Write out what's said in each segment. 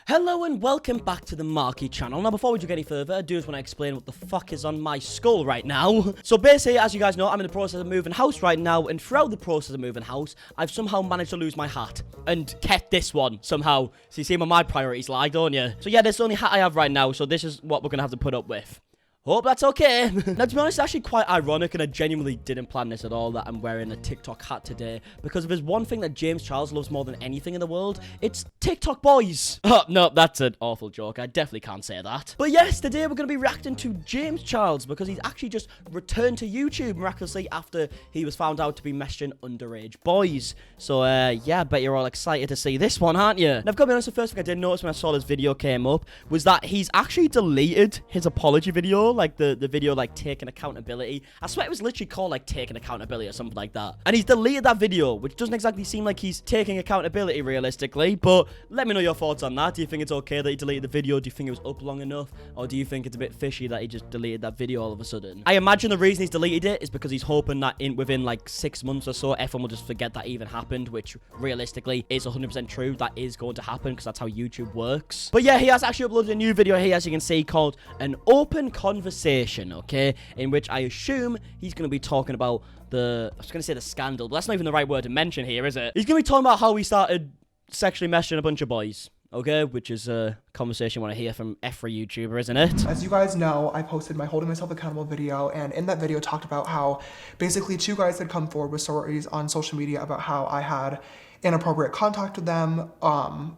Hello and welcome back to the Marky channel. Now before we do get any further, I do just want to explain what the fuck is on my skull right now. So basically, as you guys know, I'm in the process of moving house right now, and throughout the process of moving house, I've somehow managed to lose my hat. And kept this one, somehow. So you see where my priorities lie, don't you? So yeah, this is the only hat I have right now, so this is what we're going to have to put up with. Hope that's okay. Now, to be honest, it's actually quite ironic, and I genuinely didn't plan this at all, that I'm wearing a TikTok hat today, because if there's one thing that James Charles loves more than anything in the world, it's TikTok boys. Oh, no, that's an awful joke. I definitely can't say that. But yes, today we're going to be reacting to James Charles, because he's actually just returned to YouTube miraculously after he was found out to be messaging underage boys. So, yeah, I bet you're all excited to see this one, aren't you? Now, I've got to be honest, the first thing I did notice when I saw this video came up was that he's actually deleted his apology video. Like the video like taking accountability. I swear it was literally called like taking accountability or something like that. And he's deleted that video, which doesn't exactly seem like he's taking accountability realistically. But let me know your thoughts on that. Do you think it's okay that he deleted the video? Do you think it was up long enough? Or do you think it's a bit fishy that he just deleted that video all of a sudden? I imagine the reason he's deleted it is because he's hoping that within like 6 months or so, everyone will just forget that even happened, which realistically is 100% true. That is going to happen because that's how YouTube works. But yeah, he has actually uploaded a new video here, as you can see, called An Open Conversation. Okay, in which I assume he's going to be talking about I was going to say the scandal, but that's not even the right word to mention here, is it? He's going to be talking about how he started sexually messaging a bunch of boys, okay, which is a conversation I want to hear from every YouTuber, isn't it? As you guys know, I posted my Holding Myself Accountable video, and in that video talked about how basically 2 guys had come forward with stories on social media about how I had inappropriate contact with them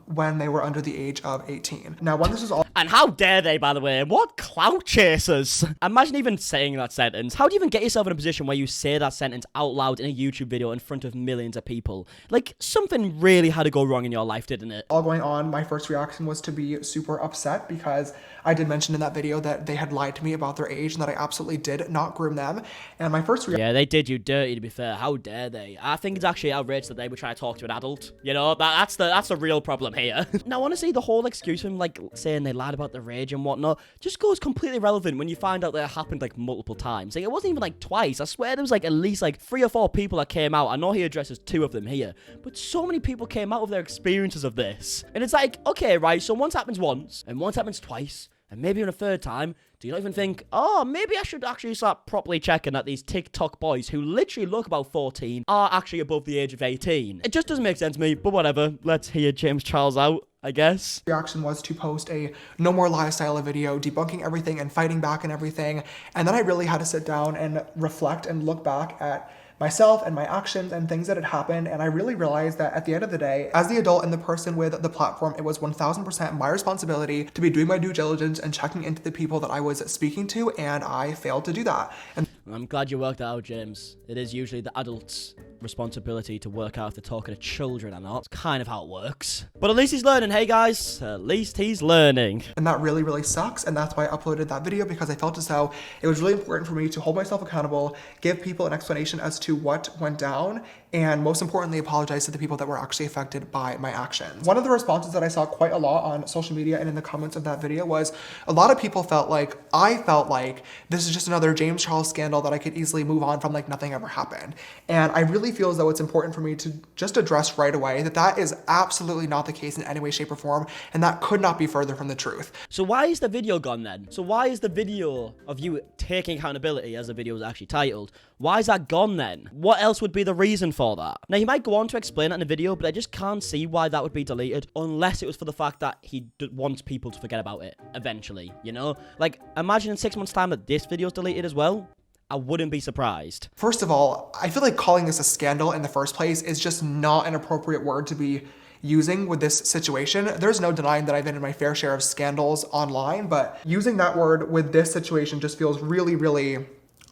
when they were under the age of 18. Now, when this was all— And how dare they, by the way? What clout chasers? Imagine even saying that sentence. How do you even get yourself in a position where you say that sentence out loud in a YouTube video in front of millions of people? Like, something really had to go wrong in your life, didn't it? all going on, my first reaction was to be super upset, because I did mention in that video that they had lied to me about their age and that I absolutely did not groom them. And my first reaction— Yeah, they did you dirty, to be fair. How dare they? I think it's actually outrageous that they would try to talk to an adult. You know, that's the real problem here. Now, honestly, the whole excuse from like saying they lied about their age and whatnot just goes completely irrelevant when you find out that it happened like multiple times. Like, it wasn't even like twice. I swear there was like at least like 3 or 4 people that came out. I know he addresses 2 of them here, but so many people came out of their experiences of this. And it's like, okay, right, so once happens once, and once happens twice, and maybe on a 3rd time, do you not even think, oh, maybe I should actually start properly checking that these TikTok boys who literally look about 14 are actually above the age of 18? It just doesn't make sense to me, but whatever. Let's hear James Charles out, I guess. Reaction was to post a no more lie style video, debunking everything and fighting back and everything. And then I really had to sit down and reflect and look back at myself and my actions and things that had happened. And I really realized that at the end of the day, as the adult and the person with the platform, it was 1000% my responsibility to be doing my due diligence and checking into the people that I was speaking to, and I failed to do that. And I'm glad you worked that out, James. It is usually the adults' responsibility to work out if they're talking to children or not. It's kind of how it works. But at least he's learning, hey guys. At least he's learning. And that really, really sucks. And that's why I uploaded that video, because I felt as though it was really important for me to hold myself accountable, give people an explanation as to what went down, and most importantly, apologize to the people that were actually affected by my actions. One of the responses that I saw quite a lot on social media and in the comments of that video was a lot of people I felt like this is just another James Charles scandal that I could easily move on from, like nothing ever happened. And I really feel as though it's important for me to just address right away that that is absolutely not the case in any way, shape, or form, and that could not be further from the truth. So why is the video gone then? So why is the video of you taking accountability, as the video was actually titled, why is that gone then? What else would be the reason for that? Now, he might go on to explain that in the video, but I just can't see why that would be deleted, unless it was for the fact that he wants people to forget about it eventually, you know? Like, imagine in 6 months' time that this video's deleted as well. I wouldn't be surprised. First of all, I feel like calling this a scandal in the first place is just not an appropriate word to be using with this situation. There's no denying that I've been in my fair share of scandals online, but using that word with this situation just feels really, really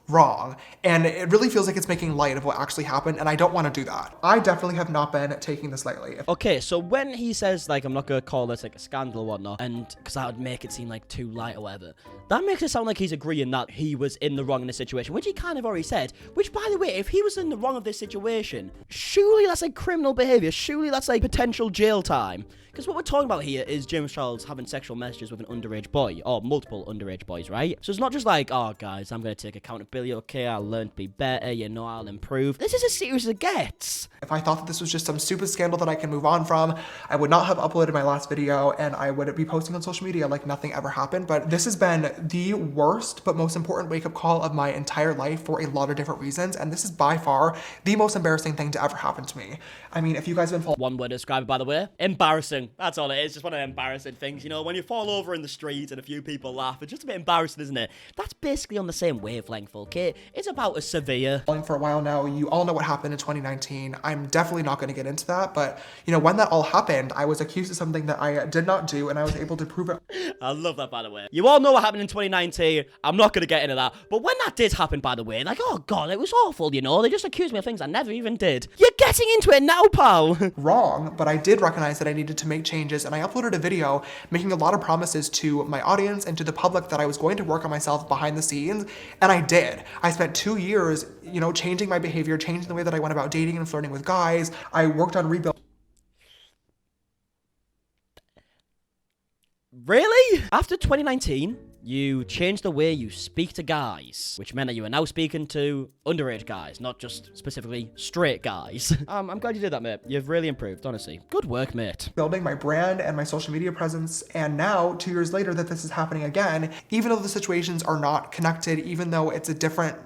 wrong. And it really feels like it's making light of what actually happened, and I don't want to do that. I definitely have not been taking this lightly. Okay, so when he says, like, I'm not going to call this, like, a scandal or whatnot, and because that would make it seem, like, too light or whatever, that makes it sound like he's agreeing that he was in the wrong in this situation, which he kind of already said, which, by the way, if he was in the wrong of this situation, surely that's, like, criminal behavior. Surely that's, like, potential jail time. Because what we're talking about here is James Charles having sexual messages with an underage boy, or multiple underage boys, right? So it's not just like, oh, guys, I'm going to take accountability Billy, okay, I'll learn to be better, you know, I'll improve. This is as serious as it gets. If I thought that this was just some stupid scandal that I can move on from, I would not have uploaded my last video and I would be posting on social media like nothing ever happened. But this has been the worst but most important wake-up call of my entire life for a lot of different reasons. And this is by far the most embarrassing thing to ever happen to me. I mean, if you guys have been following— One word to describe it, by the way. Embarrassing. That's all it is. Just one of the embarrassing things. You know, when you fall over in the street and a few people laugh, it's just a bit embarrassing, isn't it? That's basically on the same wavelength, okay? It's about as severe. For a while now, you all know what happened in 2019. I'm definitely not going to get into that, but you know, when that all happened, I was accused of something that I did not do, and I was able to prove it. I love that, by the way. You all know what happened in 2019. I'm not going to get into that. But when that did happen, by the way, like, oh God, it was awful, you know? They just accused me of things I never even did. You're getting into it now, pal. Wrong, but I did recognize that I needed to make changes, and I uploaded a video making a lot of promises to my audience and to the public that I was going to work on myself behind the scenes, and I did. I spent 2 years, you know, changing my behavior, changing the way that I went about dating and flirting with guys. I worked on rebuilding. Really? After 2019, you changed the way you speak to guys, which meant that you are now speaking to underage guys, not just specifically straight guys. I'm glad you did that, mate. You've really improved, honestly. Good work, mate. Building my brand and my social media presence, and now 2 years later that this is happening again, even though the situations are not connected, even though it's a different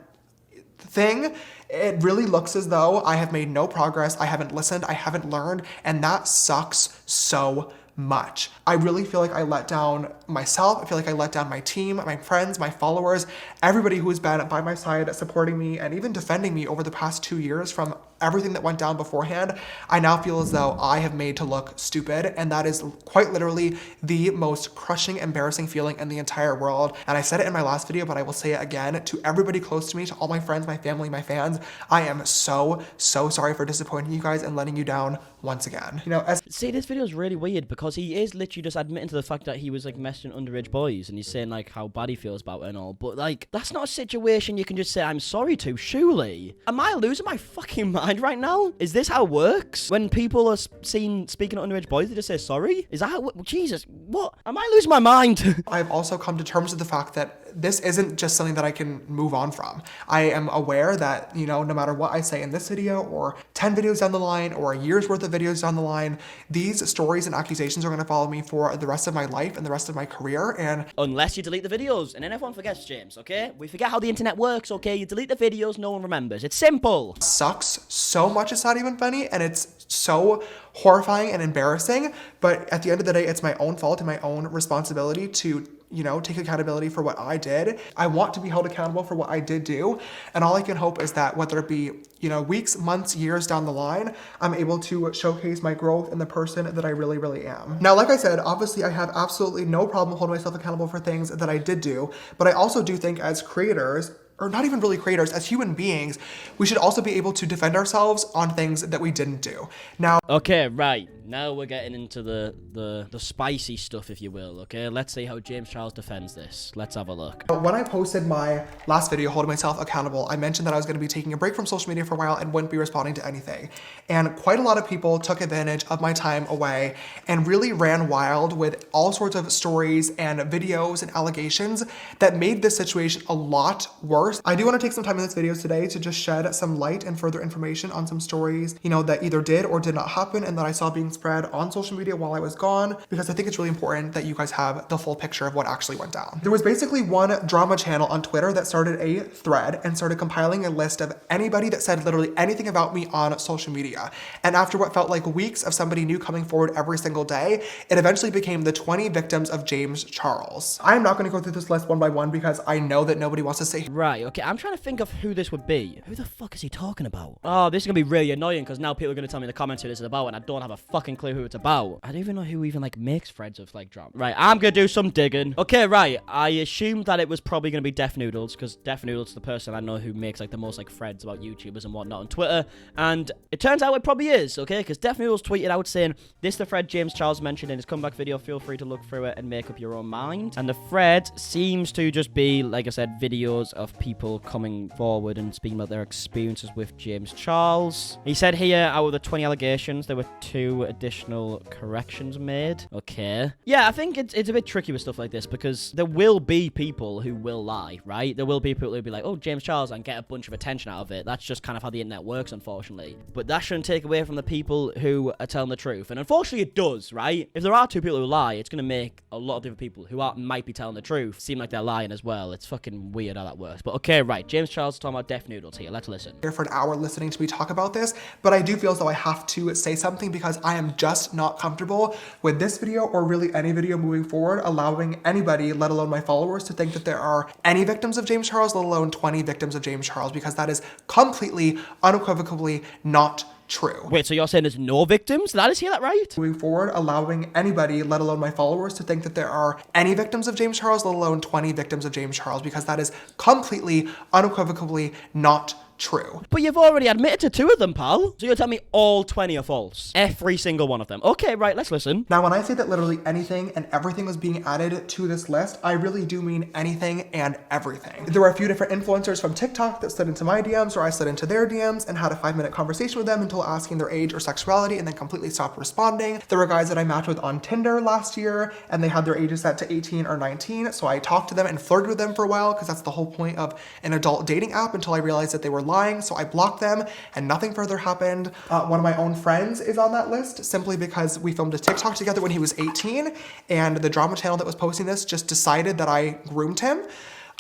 thing, it really looks as though I have made no progress. I haven't listened, I haven't learned, and that sucks so much. I really feel like I let down myself. I feel like I let down my team, my friends, my followers, everybody who has been by my side supporting me and even defending me over the past 2 years from everything that went down beforehand. I now feel as though I have made to look stupid, and that is quite literally the most crushing, embarrassing feeling in the entire world. And I said it in my last video, but I will say it again to everybody close to me, to all my friends, my family, my fans. I am so sorry for disappointing you guys and letting you down once again. You know, see, this video is really weird because he is literally just admitting to the fact that he was like messaging underage boys, and he's saying like how bad he feels about it and all. But like, that's not a situation you can just say I'm sorry to, surely. Am I losing my fucking mind right now? Is this how it works? When people are seen speaking to underage boys, they just say sorry? Is that how Jesus, what? Am I losing my mind? I've also come to terms with the fact that this isn't just something that I can move on from. I am aware that, you know, no matter what I say in this video or 10 videos down the line or a year's worth of videos down the line, these stories and accusations are going to follow me for the rest of my life and the rest of my career. And unless you delete the videos, and then everyone forgets, James, okay? We forget how the internet works, okay? You delete the videos, no one remembers. It's simple. Sucks so much it's not even funny, and it's so horrifying and embarrassing, but at the end of the day, it's my own fault and my own responsibility to, you know, take accountability for what I did. I want to be held accountable for what I did do, and all I can hope is that whether it be, you know, weeks, months, years down the line, I'm able to showcase my growth in the person that I really, really am. Now, like I said, obviously I have absolutely no problem holding myself accountable for things that I did do, but I also do think as creators, or not even really creators, as human beings, we should also be able to defend ourselves on things that we didn't do. Now, okay, right. Now we're getting into the spicy stuff, if you will, okay? Let's see how James Charles defends this. Let's have a look. When I posted my last video holding myself accountable, I mentioned that I was going to be taking a break from social media for a while and wouldn't be responding to anything. And quite a lot of people took advantage of my time away and really ran wild with all sorts of stories and videos and allegations that made this situation a lot worse. I do want to take some time in this video today to just shed some light and further information on some stories, you know, that either did or did not happen and that I saw being spread on social media while I was gone, because I think it's really important that you guys have the full picture of what actually went down. There was basically one drama channel on Twitter that started a thread and started compiling a list of anybody that said literally anything about me on social media. And after what felt like weeks of somebody new coming forward every single day, it eventually became the 20 victims of James Charles. I'm not going to go through this list one by one because I know that nobody wants to say. Right, okay, I'm trying to think of who this would be. Who the fuck is he talking about? Oh, this is going to be really annoying because now people are going to tell me in the comments who this is about and I don't have a fucking clue who it's about. I don't even know who even like makes threads of like drama. Right, I'm going to do some digging. Okay, right, I assumed that it was probably going to be Def Noodles because Def Noodles is the person I know who makes like the most like threads about YouTubers and whatnot on Twitter. And it turns out it probably is, okay? Because Def Noodles tweeted out saying, this is the thread James Charles mentioned in his comeback video. Feel free to look through it and make up your own mind. And the thread seems to just be, like I said, videos of people people coming forward and speaking about their experiences with James Charles. He said here, out of the 20 allegations, there were 2 additional corrections made. Okay. Yeah, I think it's a bit tricky with stuff like this because there will be people who will lie, right? There will be people who'll be like, oh, James Charles, and get a bunch of attention out of it. That's just kind of how the internet works, unfortunately. But that shouldn't take away from the people who are telling the truth. And unfortunately, it does, right? If there are 2 people who lie, it's going to make a lot of different people who might be telling the truth seem like they're lying as well. It's fucking weird how that works. But okay, right. James Charles is talking about deaf noodles here. Let's listen. Here for an hour listening to me talk about this, but I do feel as though I have to say something because I am just not comfortable with this video or really any video moving forward allowing anybody, let alone my followers, to think that there are any victims of James Charles, let alone 20 victims of James Charles, because that is completely, unequivocally not true. Wait, so you're saying there's no victims? Did I just hear that right? Moving forward, allowing anybody, let alone my followers, to think that there are any victims of James Charles, let alone 20 victims of James Charles, because that is completely, unequivocally not true. But you've already admitted to 2 of them, pal. So you're telling me all 20 are false? Every single one of them. Okay, right, let's listen. Now, when I say that literally anything and everything was being added to this list, I really do mean anything and everything. There were a few different influencers from TikTok that slid into my DMs or I slid into their DMs and had a 5-minute conversation with them until asking their age or sexuality and then completely stopped responding. There were guys that I matched with on Tinder last year and they had their ages set to 18 or 19. So I talked to them and flirted with them for a while because that's the whole point of an adult dating app until I realized that they were lying, so I blocked them and nothing further happened. One of my own friends is on that list simply because we filmed a TikTok together when he was 18 and the drama channel that was posting this just decided that I groomed him.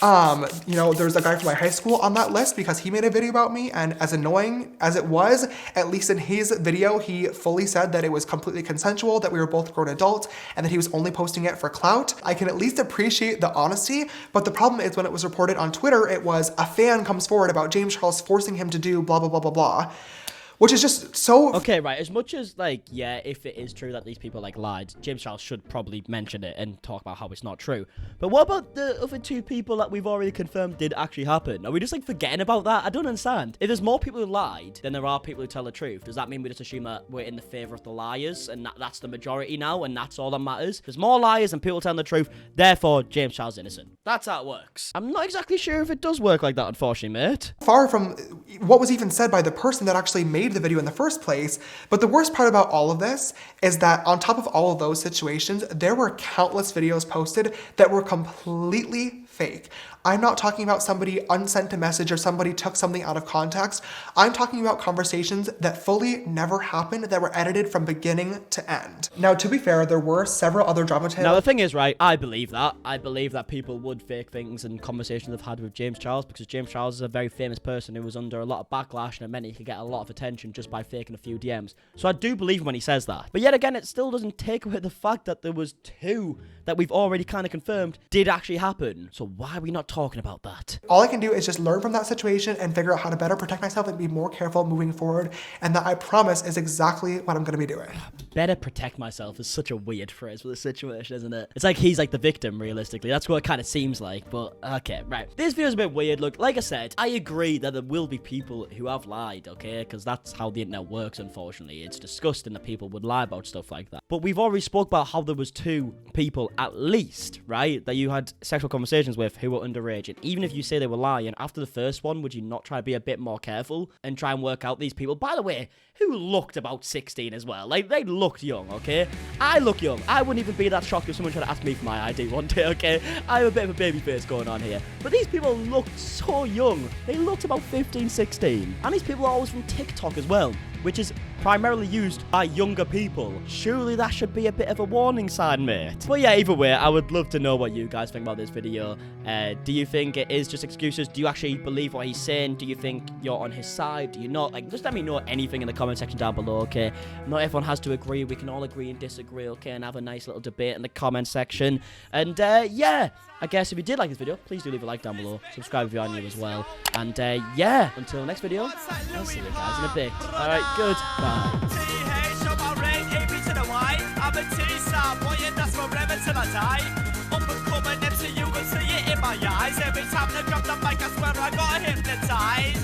You know, there's a guy from my high school on that list because he made a video about me, and as annoying as it was, at least in his video, he fully said that it was completely consensual, that we were both grown adults, and that he was only posting it for clout. I can at least appreciate the honesty, but the problem is when it was reported on Twitter, it was a fan comes forward about James Charles forcing him to do blah, blah, blah, blah, blah. Which is just so... Okay, right. As much as, like, yeah, if it is true that these people, like, lied, James Charles should probably mention it and talk about how it's not true. But what about the other 2 people that we've already confirmed did actually happen? Are we just, like, forgetting about that? I don't understand. If there's more people who lied than there are people who tell the truth, does that mean we just assume that we're in the favor of the liars and that's the majority now and that's all that matters? There's more liars than people telling the truth, therefore James Charles is innocent. That's how it works. I'm not exactly sure if it does work like that, unfortunately, mate. Far from what was even said by the person that actually made the video in the first place. But the worst part about all of this is that on top of all of those situations, there were countless videos posted that were completely fake. I'm not talking about somebody unsent a message or somebody took something out of context. I'm talking about conversations that fully never happened, that were edited from beginning to end. Now, to be fair, there were several other drama channels. Now, the thing is, right, I believe that. I believe that people would fake things and conversations they've had with James Charles because James Charles is a very famous person who was under a lot of backlash and it meant he could get a lot of attention just by faking a few DMs. So I do believe when he says that. But yet again, it still doesn't take away the fact that there was 2 that we've already kind of confirmed did actually happen. So why are we not talking about that? All I can do is just learn from that situation and figure out how to better protect myself and be more careful moving forward. And that, I promise, is exactly what I'm going to be doing. Better protect myself is such a weird phrase for this situation, isn't it? It's like he's like the victim, realistically. That's what it kind of seems like. But okay, right. This video's a bit weird. Look, like I said, I agree that there will be people who have lied, okay? Because that's how the internet works, unfortunately. It's disgusting that people would lie about stuff like that. But we've already spoke about how there was 2 people at least, right, that you had sexual conversations with who were underage. And even if you say they were lying, after the first one, would you not try to be a bit more careful and try and work out these people? By the way, who looked about 16 as well? Like, they looked young, okay? I look young. I wouldn't even be that shocked if someone tried to ask me for my ID one day, okay? I have a bit of a baby face going on here. But these people looked so young. They looked about 15, 16. And these people are always from TikTok as well, which is primarily used by younger people. Surely that should be a bit of a warning sign, mate. But yeah, either way, I would love to know what you guys think about this video. Do you think it is just excuses? Do you actually believe what he's saying? Do you think you're on his side? Do you not? Like, just let me know anything in the comment section down below, okay? Not everyone has to agree. We can all agree and disagree, okay? And have a nice little debate in the comment section. And yeah, I guess if you did like this video, please do leave a like down below. Subscribe if you're new as well. And yeah, until next video, I'll see you guys in a bit. Alright, goodbye. I'm a T-star, boy, and that's forever till I die.